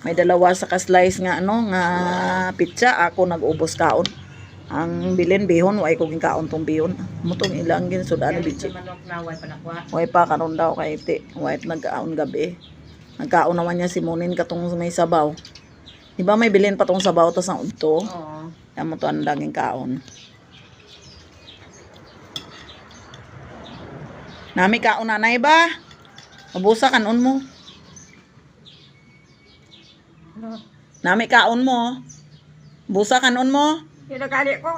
May dalawa sa ka-slice nga ano nga pizza, ako nag-ubos kaon. Ang bilin bihon way ko kaon tong bihon. Mutong ilang gin sudan bitsi. Way pa karon daw kay iti. Way nagkaon gabi. Nagkaon naman niya si Munin katong may sabaw. Di ba may bilin pa tong sabaw tas ang udto? Oo. Yan mo to ang daging kaon. Nami kaon nanay ba? Mabusa kanon mo. Ano? Nami kaon mo. Busa kanon mo. Ginakali ko.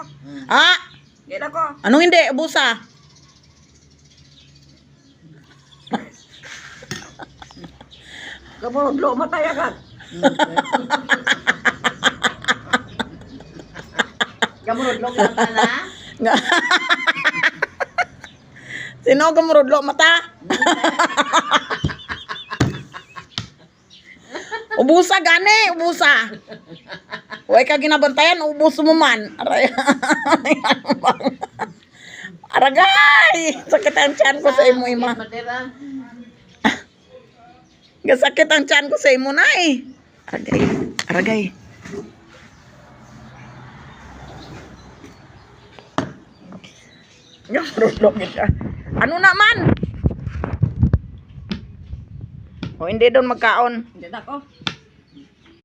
Ah! Gina ko. Anong hindi? Busa. Gamurudlo matay agad. Gamurudlo ka na? Sino gamurudlo mata? Ubusa gani, ubusa. Huwag ka ginabantayan, ubus mo man. Aray. Aragay! Sakit ang tiyan ko sa imo, ima. Gasakit ang tiyan ko sa imo na eh. Aragay. Aragay. Gamurudlo kita. Ano naman? O hindi doon magkaon. Hindi na ko.